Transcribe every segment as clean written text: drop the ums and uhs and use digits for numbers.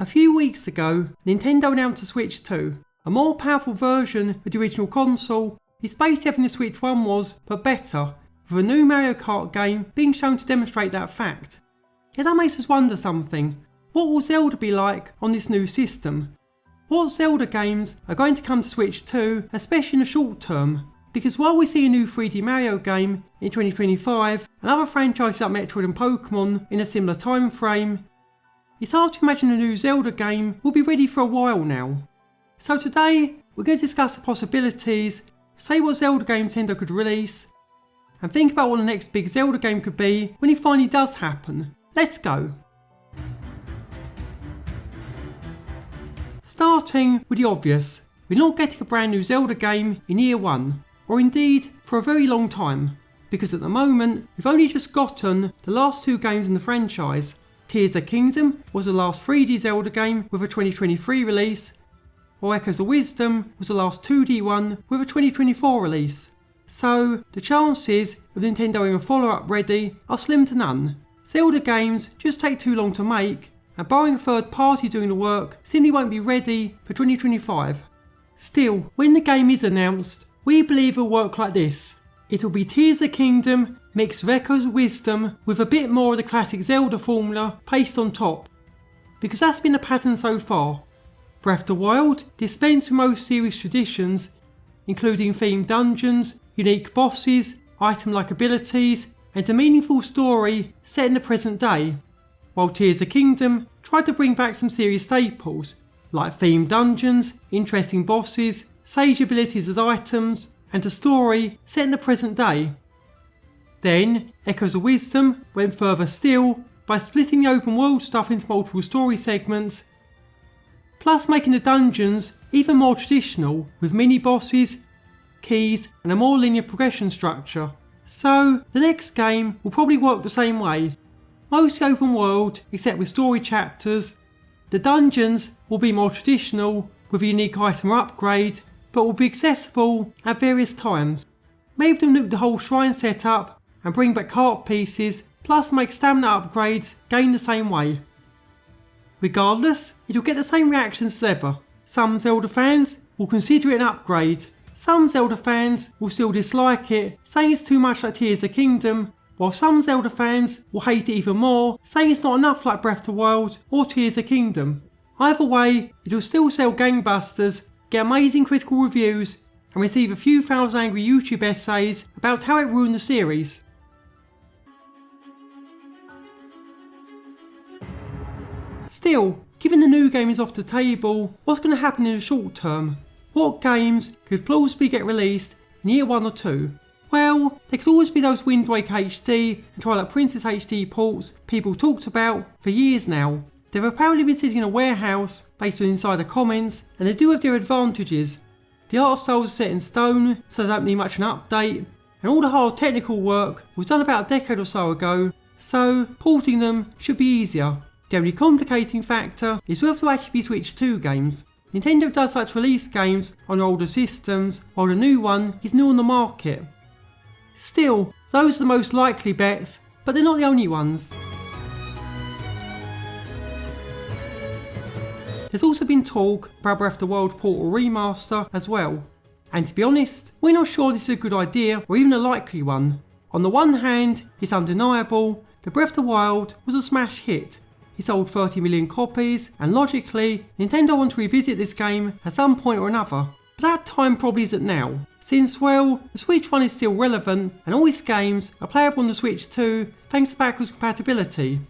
A few weeks ago, Nintendo announced a Switch 2, a more powerful version of the original console. It's basically everything the Switch 1 was, but better, with a new Mario Kart game being shown to demonstrate that fact. Yet that makes us wonder something. What will Zelda be like on this new system? What Zelda games are going to come to Switch 2, especially in the short term? Because while we see a new 3D Mario game in 2025, and other franchises like Metroid and Pokemon in a similar time frame, it's hard to imagine a new Zelda game will be ready for a while now. So today, we're going to discuss the possibilities, say what Zelda game Nintendo could release, and think about what the next big Zelda game could be when it finally does happen. Let's go! Starting with the obvious, we're not getting a brand new Zelda game in year one, or indeed for a very long time, because at the moment we've only just gotten the last two games in the franchise. Tears of the Kingdom was the last 3D Zelda game with a 2023 release, while Echoes of Wisdom was the last 2D one with a 2024 release. So the chances of Nintendo having a follow-up ready are slim to none. Zelda games just take too long to make, and barring a third party doing the work, simply won't be ready for 2025. Still, when the game is announced, we believe it'll work like this. It'll be Tears of the Kingdom mixed with Echoes of Wisdom with a bit more of the classic Zelda formula pasted on top. Because that's been the pattern so far. Breath of the Wild dispensed with most series traditions, including themed dungeons, unique bosses, item-like abilities, and a meaningful story set in the present day. While Tears of the Kingdom tried to bring back some series staples, like themed dungeons, interesting bosses, sage abilities as items, and a story set in the present day. Then, Echoes of Wisdom went further still by splitting the open world stuff into multiple story segments, plus making the dungeons even more traditional with mini bosses, keys, and a more linear progression structure. So, the next game will probably work the same way. Mostly open world, except with story chapters. The dungeons will be more traditional, with a unique item or upgrade, but will be accessible at various times. Maybe they'll nuke the whole shrine setup and bring back heart pieces, plus make stamina upgrades gain the same way. Regardless, it'll get the same reactions as ever. Some Zelda fans will consider it an upgrade. Some Zelda fans will still dislike it, saying it's too much like Tears of the Kingdom, while some Zelda fans will hate it even more, saying it's not enough like Breath of the Wild or Tears of the Kingdom. Either way, it'll still sell gangbusters, get amazing critical reviews, and receive a few thousand angry YouTube essays about how it ruined the series. Still, given the new game is off the table, what's going to happen in the short term? What games could plausibly get released in year 1 or 2? Well, there could always be those Wind Waker HD and Twilight Princess HD ports people talked about for years now. They've apparently been sitting in a warehouse based on insider comments, and they do have their advantages. The art styles are set in stone, so they don't need much of an update, and all the hard technical work was done about a decade or so ago, so porting them should be easier. The only complicating factor is whether to actually be Switch 2 games. Nintendo does like to release games on older systems, while the new one is new on the market. Still, those are the most likely bets, but they're not the only ones. There's also been talk about Breath of the Wild port or remaster as well. And to be honest, we're not sure this is a good idea or even a likely one. On the one hand, it's undeniable that Breath of the Wild was a smash hit. It sold 30 million copies, and logically, Nintendo want to revisit this game at some point or another. But that time probably isn't now, since, well, the Switch 1 is still relevant, and all its games are playable on the Switch 2 thanks to backwards compatibility.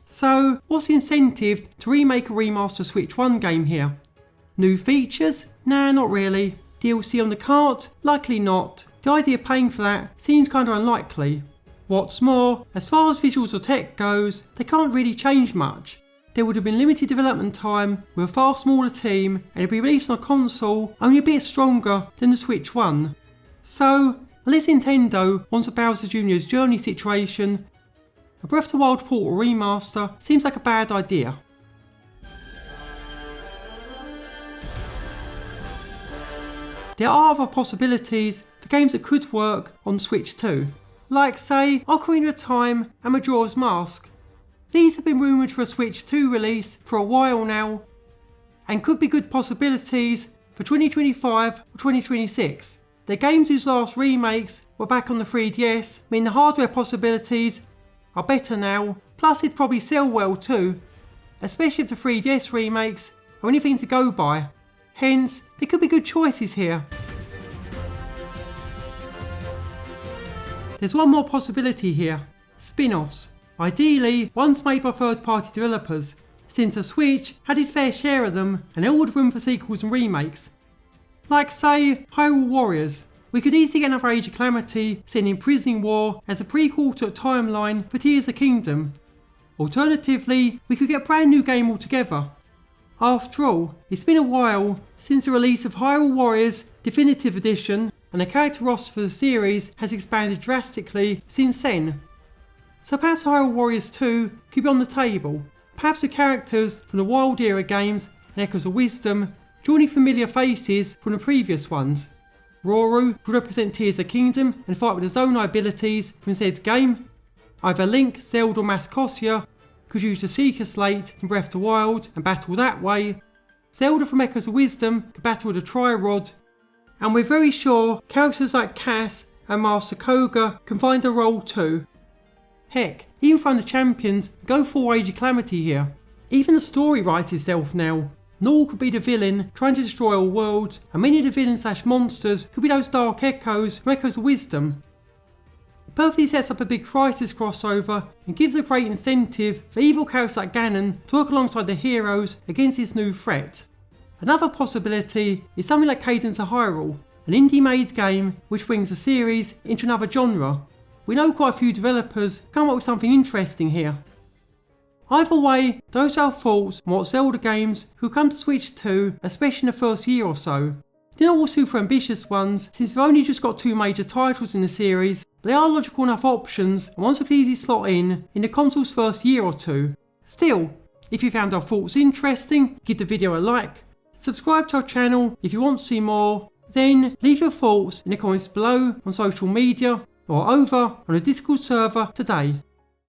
So, what's the incentive to remake a remaster Switch 1 game here? New features? Nah, not really. DLC on the cart? Likely not. The idea of paying for that seems kinda unlikely. What's more, as far as visuals or tech goes, they can't really change much. There would have been limited development time with a far smaller team, and it'd be released on a console only a bit stronger than the Switch 1. So, unless Nintendo wants a Bowser Jr.'s Journey situation, a Breath of the Wild port or remaster seems like a bad idea. There are other possibilities for games that could work on Switch 2. Like say, Ocarina of Time and Majora's Mask. These have been rumoured for a Switch 2 release for a while now, and could be good possibilities for 2025 or 2026. They're games whose last remakes were back on the 3DS, mean the hardware possibilities are better now, plus it'd probably sell well too, especially if the 3DS remakes are anything to go by. Hence, there could be good choices here. There's one more possibility here: spin-offs. Ideally, ones made by third-party developers, since the Switch had its fair share of them and there would room for sequels and remakes. Like say, Hyrule Warriors. We could easily get another Age of Calamity set in Imprisoning War as a prequel to a timeline for Tears of the Kingdom. Alternatively, we could get a brand new game altogether. After all, it's been a while since the release of Hyrule Warriors Definitive Edition, and the character roster for the series has expanded drastically since then. So perhaps Hyrule Warriors 2 could be on the table. Perhaps the characters from the Wild Era games and Echoes of Wisdom joining familiar faces from the previous ones. Roru could represent Tears of the Kingdom and fight with his own abilities from said game. Either Link, Zelda or Mascosia could use the Sheikah Slate from Breath of the Wild and battle that way. Zelda from Echoes of Wisdom could battle with a Tri-Rod. And we're very sure characters like Cass and Master Koga can find a role too. Heck, even from the champions, go full Age of Calamity here. Even the story writes itself now. Null could be the villain trying to destroy all worlds, and many of the villains / monsters could be those Dark Echoes from Echoes of Wisdom. It perfectly sets up a big Crisis crossover and gives a great incentive for evil characters like Ganon to work alongside the heroes against this new threat. Another possibility is something like Cadence of Hyrule, an indie-made game which brings the series into another genre. We know quite a few developers come up with something interesting here. Either way, those are our thoughts on what Zelda games could come to Switch 2, especially in the first year or so. They're not all super ambitious ones, since we've only just got 2 major titles in the series, but they are logical enough options and ones we could easily slot in the console's first year or two. Still, if you found our thoughts interesting, give the video a like, subscribe to our channel if you want to see more, then leave your thoughts in the comments below on social media or over on the Discord server today.